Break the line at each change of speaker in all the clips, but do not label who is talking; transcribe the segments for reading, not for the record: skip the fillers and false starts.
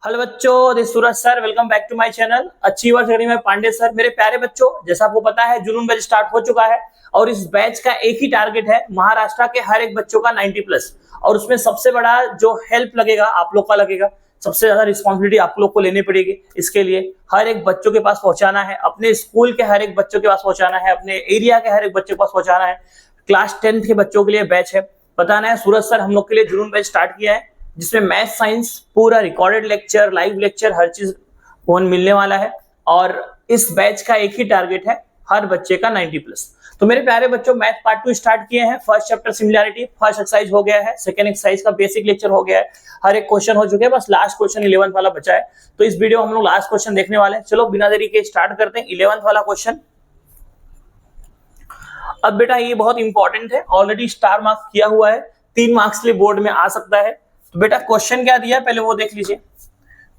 Hello बच्चों, this Suraj sir. Welcome back to my channel achievers academy में Pandey sir. मेरे प्यारे बच्चों, जैसा आपको पता है जुनून बैच स्टार्ट हो चुका है और इस बैच का एक ही टारगेट है, महाराष्ट्र के हर एक बच्चों का 90 प्लस। और उसमें सबसे बड़ा जो हेल्प लगेगा आप लोग का लगेगा, सबसे ज्यादा रिस्पॉन्सिबिलिटी आप लोग को लेनी पड़ेगी। इसके लिए हर एक बच्चों के पास पहुंचाना है, अपने स्कूल के हर एक बच्चों के पास पहुंचाना है, अपने एरिया के हर एक बच्चे के पास पहुंचाना है। क्लास 10th के बच्चों के लिए बैच है। बताना है सूरज सर हम लोग के लिए जुनून बैच स्टार्ट किया है, जिसमें मैथ साइंस पूरा रिकॉर्डेड लेक्चर, लाइव लेक्चर, हर चीज फोन मिलने वाला है। और इस बैच का एक ही टारगेट है, हर बच्चे का 90 प्लस। तो मेरे प्यारे बच्चों, मैथ पार्ट 2 स्टार्ट किए हैं। First chapter similarity, first exercise हो गया है, सेकंड एक्सरसाइज का बेसिक लेक्चर हो गया है, हर एक क्वेश्चन हो चुके हैं, बस लास्ट क्वेश्चन 11th वाला बचा है। तो इस वीडियो में हम लोग लास्ट क्वेश्चन देखने वाले हैं। चलो बिना देरी के स्टार्ट करते हैं 11th वाला क्वेश्चन। अब बेटा ये बहुत इंपॉर्टेंट है, ऑलरेडी स्टार मार्क किया हुआ है, 3 मार्क्स के लिए बोर्ड में आ सकता है। तो बेटा क्वेश्चन क्या दिया है पहले वो देख लीजिए।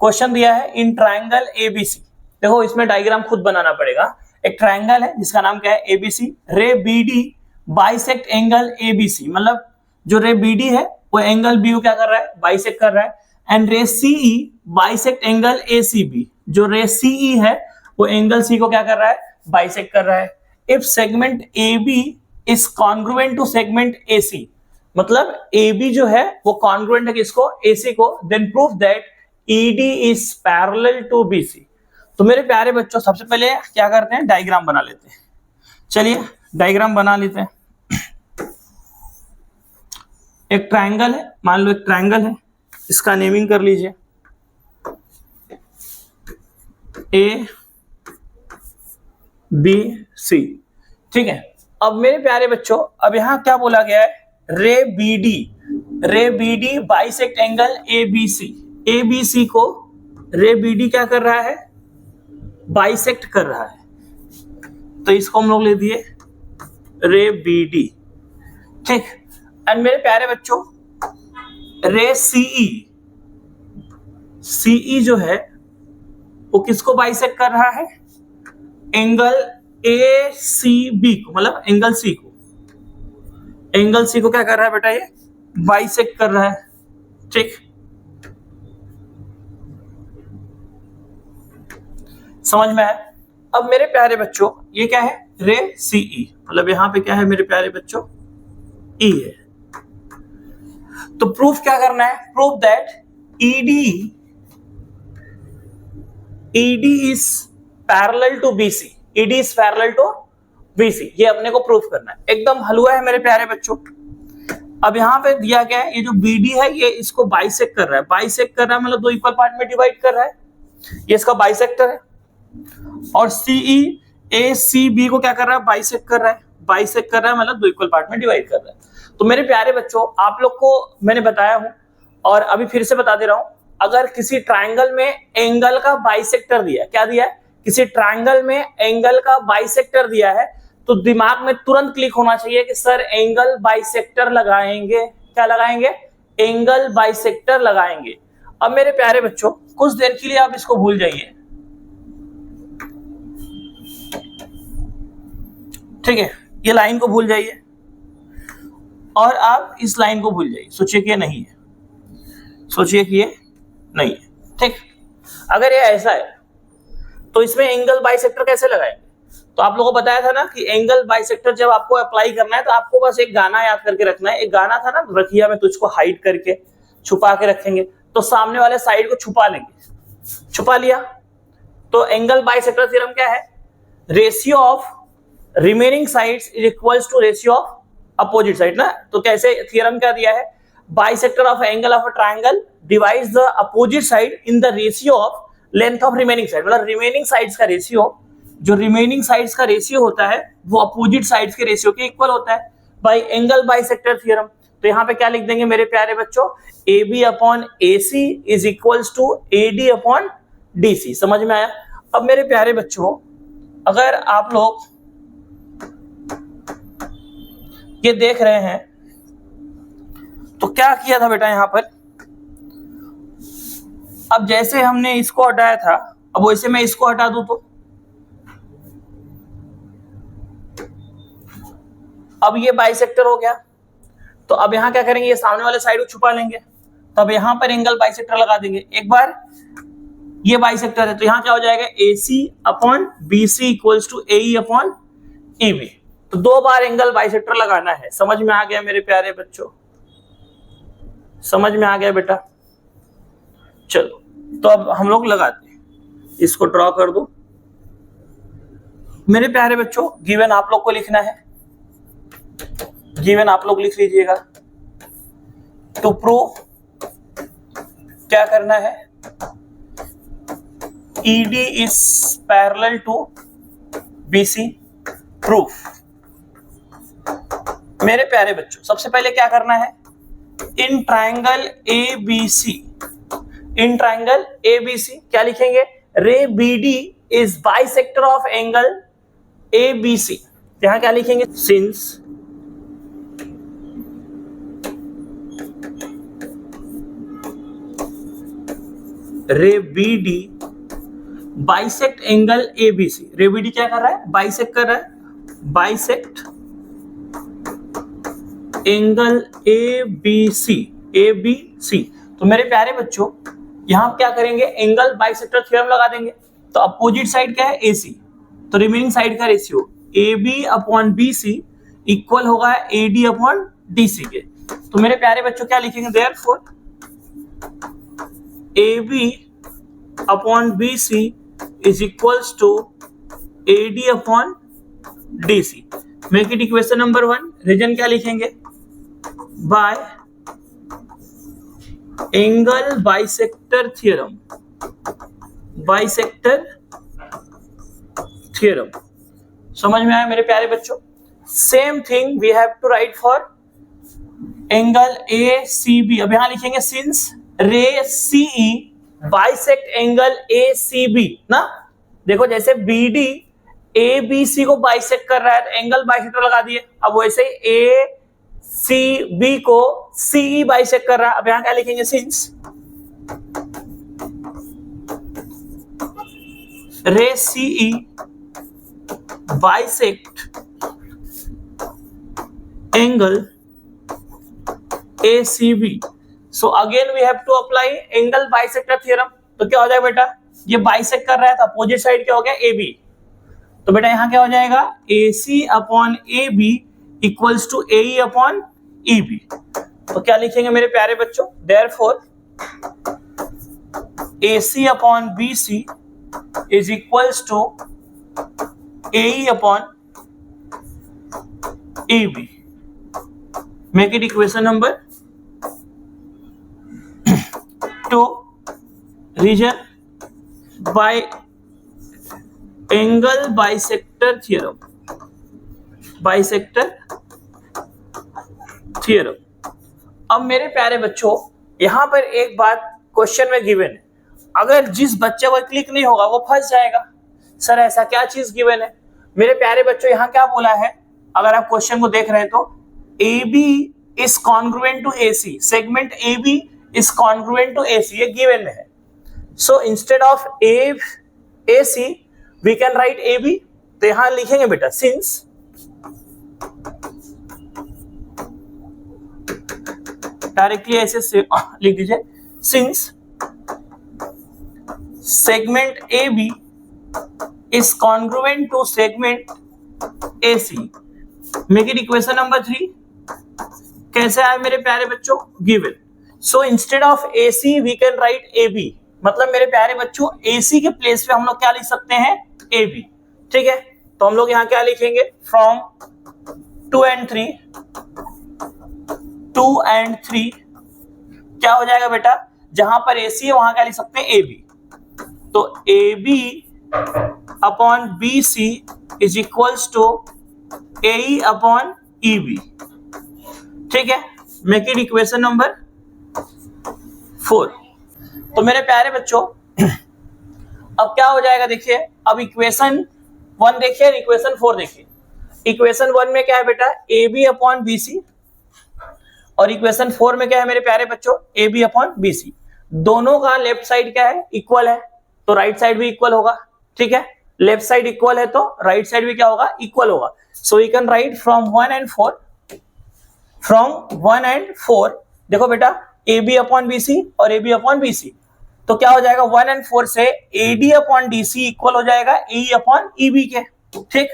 क्वेश्चन दिया है इन ट्रायंगल एबीसी। देखो इसमें डायग्राम खुद बनाना पड़ेगा। एक ट्रायंगल है जिसका नाम क्या है एबीसी। रे बीडी बाइसेक्ट एंगल एबीसी, मतलब जो रे बीडी है वो एंगल बी को क्या कर रहा है, बाइसेक्ट कर रहा है। एंड रे सीई बाइसेक्ट एंगल एसीबी, जो रे सीई है वो एंगल सी को क्या कर रहा है, बाइसेक्ट कर रहा है। If segment AB is congruent to segment AC, मतलब AB जो है वो कॉन्ग्रुएंट है किसको, AC को, then proof that ED is parallel to BC। तो मेरे प्यारे बच्चों सबसे पहले क्या करते हैं, डायग्राम बना लेते हैं। चलिए डायग्राम बना लेते हैं। एक ट्रायंगल है, मान लो एक ट्रायंगल है, इसका नेमिंग कर लीजिए ABC, ठीक है। अब मेरे प्यारे बच्चों, अब यहां क्या बोला गया है, ray BD bisect angle ABC। ABC को रे बीडी क्या कर रहा है, बाइसेक्ट कर रहा है, तो इसको हम लोग ले दिए रे बीडी, ठीक। एंड मेरे प्यारे बच्चों रे सीई जो है वो किसको बाइसेक्ट कर रहा है, एंगल ACB को, मतलब एंगल सी को क्या कर रहा है बेटा, ये बाइसेक्ट कर रहा है, ठीक। समझ में आया। अब मेरे प्यारे बच्चों ये क्या है, रे सीई, मतलब यहां पे क्या है मेरे प्यारे बच्चों, E है। तो प्रूफ क्या करना है, proof that ED is parallel to BC, ED is parallel to BC, ये अपने को प्रूफ करना है। एकदम हलवा है मेरे प्यारे बच्चों। अब यहाँ पे दिया गया है, ये जो BD है ये इसको बाइसेक्ट कर रहा है, बाइसेक्ट कर रहा है मतलब दो इक्वल पार्ट में डिवाइड कर रहा है, ये इसका बाइसेक्टर है। और CE ACB को क्या कर रहा है, बाइसेक्ट कर रहा है, बाइसेक्ट कर रहा है मतलब दो इक्वल पार्ट में डिवाइड कर रहा है। तो मेरे प्यारे बच्चों आप लोग को मैंने बताया हूं और अभी फिर से बता दे रहा हूं, अगर किसी ट्रायंगल में एंगल का बाइसेक्टर दिया है, क्या दिया है, किसी ट्रायंगल में एंगल का बाइसेक्टर दिया है, तो दिमाग में तुरंत क्लिक होना चाहिए कि सर एंगल बाइसेक्टर लगाएंगे, क्या लगाएंगे, एंगल बाइसेक्टर लगाएंगे। अब मेरे प्यारे बच्चों कुछ देर के लिए आप इसको भूल जाइए, ठीक है, ये लाइन को भूल जाइए और आप इस लाइन को भूल जाइए, सोचिए कि ये नहीं है, सोचिए कि ये नहीं है, ठीक। अगर ये ऐसा है तो इसमें एंगल बाइसेक्टर कैसे लगाएंगे, तो आप लोगों को बताया था ना कि एंगल बाइसेक्टर जब आपको अप्लाई करना है तो आपको बस एक गाना याद करके रखना है। एक गाना था ना, रखिया में तुझको हाइड करके छुपा के रखेंगे, तो सामने वाले साइड को छुपा लेंगे, छुपा लिया तो एंगल बाइसेक्टर थ्योरम क्या है, ratio of remaining sides is equals to ratio of opposite side ना। तो कैसे थ्योरम क्या दिया है, bisector of angle of a triangle divides the opposite side in the ratio of length of remaining side, मतलब remaining sides का ratio, जो remaining sides का रेशियो होता है वो अपोजिट साइड्स के रेशियो के इक्वल होता है बाय एंगल बाइसेक्टर थ्योरम। तो यहाँ पे क्या लिख देंगे मेरे प्यारे बच्चों, AB upon AC is equals to AD upon DC। समझ में आया। अब मेरे प्यारे बच्चों अगर आप लोग ये देख रहे हैं तो क्या किया था बेटा यहां पर, अब जैसे हमने इसको हटाया था अब वैसे मैं इसको हटा दूं तो अब ये बाइसेक्टर हो गया। तो अब यहां क्या करेंगे, ये सामने वाले साइड को छुपा लेंगे, तब यहां पर एंगल बाइसेक्टर लगा देंगे। एक बार ये बाइसेक्टर है तो यहां क्या हो जाएगा, AC upon BC equals to AE upon EB। तो 2 बार एंगल बाइसेक्टर लगाना है। समझ में आ गया मेरे प्यारे बच्चों, समझ में आ गया बेटा? चलो तो अब हम लोग लगाते हैं, इसको ड्रॉ कर दो मेरे प्यारे बच्चों। गिवन आप लोग को लिखना है, गिवन आप लोग लिख लीजिएगा। टू प्रूव क्या करना है, ED is parallel to BC, proof. मेरे प्यारे बच्चों सबसे पहले क्या करना है, in triangle ABC, in triangle ABC क्या लिखेंगे, रे BD is bisector of angle ABC। यहां क्या लिखेंगे, सिंस रे BD बाइसेक्ट एंगल ABC। रे BD क्या कर रहा है, बाइसेक्ट कर रहा है, बाइसेक्ट एंगल ABC। तो मेरे प्यारे बच्चों यहां क्या करेंगे, एंगल बाइसेक्टर थ्योरम लगा देंगे। तो अपोजिट साइड क्या है, AC, तो रिमेनिंग साइड का ratio AB upon BC equal होगा AD अपॉन DC के। तो मेरे प्यारे बच्चों क्या लिखेंगे, therefore AB upon BC is equals to AD upon DC। Make it equation number 1। Reason क्या लिखेंगे, by angle bisector theorem, bisector theorem. समझ में आया मेरे प्यारे बच्चों? Same thing we have to write for angle ACB। अब यहां लिखेंगे since ray CE bisect angle ACB ना। देखो जैसे BD ABC को बाइसेक्ट कर रहा है तो एंगल बाइसेक्टर लगा दिए। अब वैसे ACB को CE बाइसेक्ट कर रहा है। अब यहां क्या लिखेंगे, since ray CE bisect angle ACB, so again we have to apply angle bisector theorem. तो क्या हो जाएगा बेटा, ये बाइसेक्ट कर रहा है तो अपोजिट साइड क्या हो गया, AB। तो बेटा यहां क्या हो जाएगा, AC upon AB equals to AE upon EB। तो क्या लिखेंगे मेरे प्यारे बच्चों, therefore AC upon BC is equals to AE upon EB। Make it equation number 2। Reason by angle bisector theorem, bisector theorem. अब मेरे प्यारे बच्चों यहां पर एक बात क्वेश्चन में गिवन है, अगर जिस बच्चे को क्लिक नहीं होगा वो फंस जाएगा। सर ऐसा क्या चीज गिवन है, मेरे प्यारे बच्चों यहां क्या बोला है, अगर आप क्वेश्चन को देख रहे हैं तो AB is congruent to AC, segment AB is congruent to AC, ये given में है। So instead of AC we can write AB। तो यहां लिखेंगे बेटा since डायरेक्टली ऐसे लिख दीजिए, since segment AB is congruent to segment AC, make it equation number 3। कैसे आए मेरे प्यारे बच्चों, given। So instead of AC we can write AB, मतलब मेरे प्यारे बच्चों AC के प्लेस पे हम लोग क्या लिख सकते हैं, AB। ठीक है, तो हम लोग यहाँ क्या लिखेंगे, फ्रॉम 2 and 3 क्या हो जाएगा बेटा, जहां पर AC है वहां क्या लिख सकते हैं, AB। तो AB upon BC is equals to AE upon EB। ठीक है, मेक इट इक्वेशन नंबर 4। तो मेरे प्यारे बच्चों अब क्या हो जाएगा, देखिए अब इक्वेशन 1 देखिए, इक्वेशन 4 देखिए। इक्वेशन 1 में क्या है बेटा, AB अपॉन BC, और इक्वेशन 4 में क्या है मेरे प्यारे बच्चों, AB अपॉन BC। दोनों का लेफ्ट साइड क्या है, इक्वल है, तो राइट साइड भी इक्वल होगा। ठीक है, लेफ्ट साइड इक्वल है तो राइट साइड भी क्या होगा, इक्वल होगा। So we can write from 1 and 4, from 1 and 4। देखो बेटा A B upon B C और A B upon B C, तो क्या हो जाएगा 1 and 4 से A D upon D C equal हो जाएगा ए अपॉन ई बी के। ठीक,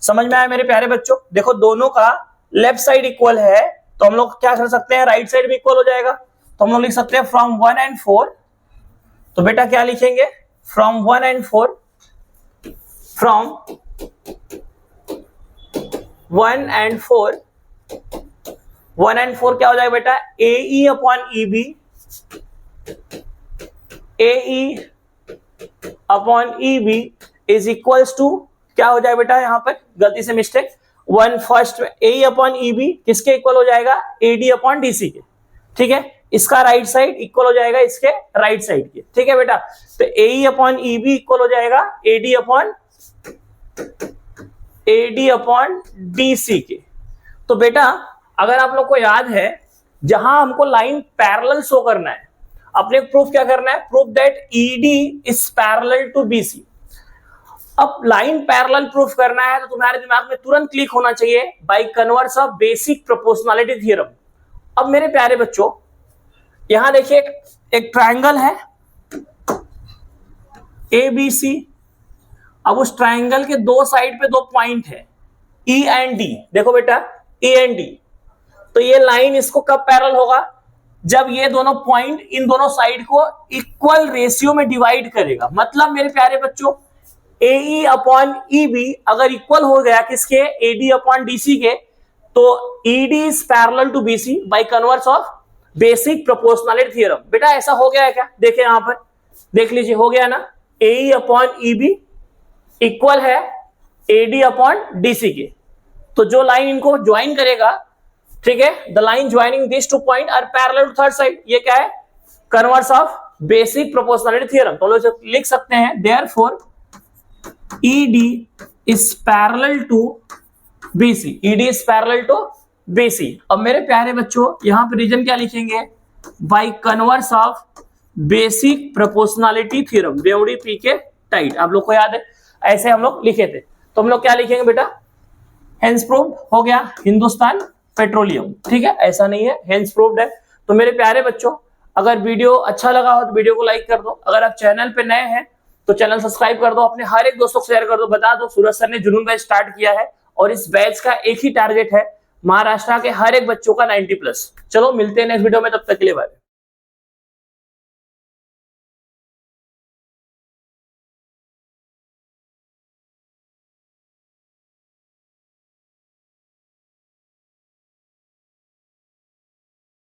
समझ में आया मेरे प्यारे बच्चों? देखो दोनों का लेफ्ट साइड इक्वल है तो हम लोग क्या कर सकते हैं, राइट साइड भी इक्वल हो जाएगा, तो हम लोग लिख सकते हैं फ्रॉम 1 and 4, तो बेटा क्या लिखेंगे, from 1 and 4, from 1 and 4, 1 and 4 क्या हो जाएगा बेटा, A E upon E B, A E upon E B is equals to क्या हो जाएगा बेटा, यहां पर गलती से mistake, 1 first A upon E B किसके इक्वल हो जाएगा, A D upon D C के। ठीक है, इसका राइट साइड इक्वल हो जाएगा इसके राइट साइड के। ठीक है बेटा, तो A upon E B equal हो जाएगा A D upon D C के। तो बेटा अगर आप लोग को याद है, जहां हमको लाइन पैरेलल शो करना है, अपने प्रूफ क्या करना है, proof that ED is parallel to BC. अब लाइन पैरेलल प्रूफ करना है तो तुम्हारे दिमाग में तुरंत क्लिक होना चाहिए bye converse of basic proportionality theorem. अब मेरे प्यारे बच्चों यहां देखिए एक ट्रायंगल है ए बी सी, अब उस ट्रायंगल के दो साइड पे दो पॉइंट है ई एंड डी। देखो बेटा ई एंड डी, तो ये लाइन इसको कब पैरेलल होगा, जब ये दोनों पॉइंट इन दोनों साइड को इक्वल रेशियो में डिवाइड करेगा। मतलब मेरे प्यारे बच्चों A E upon E B अगर इक्वल हो गया किसके, A D upon D C के, तो E D is parallel to B C by converse of basic proportionality theorem. बेटा ऐसा हो गया है क्या, देखे यहां पर देख लीजिए, हो गया ना, A E upon E B equal है A D upon D C के। तो जो लाइन इनको ज्वाइन करेगा, ठीक है, the line joining this two point are parallel to third side, ये क्या है, converse of basic proportionality theorem. तो हम लोग लिख सकते हैं therefore ED is parallel to BC, ED is parallel to BC। अब मेरे प्यारे बच्चों यहां पर रीजन क्या लिखेंगे, by converse of basic proportionality theorem, बेवड़ी पी के टाइट, आप लोग को याद है ऐसे हम लोग लिखे थे। तो हम लोग क्या लिखेंगे बेटा, हेंस प्रूव्ड हो गया हिंदुस्तान पेट्रोलियम। ठीक है, ऐसा नहीं है, हेंस प्रूव्ड है। तो मेरे प्यारे बच्चों अगर वीडियो अच्छा लगा हो तो वीडियो को लाइक कर दो, अगर आप चैनल पे नए हैं तो चैनल सब्सक्राइब कर दो, अपने हर एक दोस्तों को शेयर कर दो, बता दो सूरज सर ने जुनून बैच स्टार्ट किया है और इस बैच का एक ही टारगेट है, महाराष्ट्र के हर एक बच्चों का 90+। चलो मिलते हैं नेक्स्ट वीडियो में, तब तक के लिए बाय।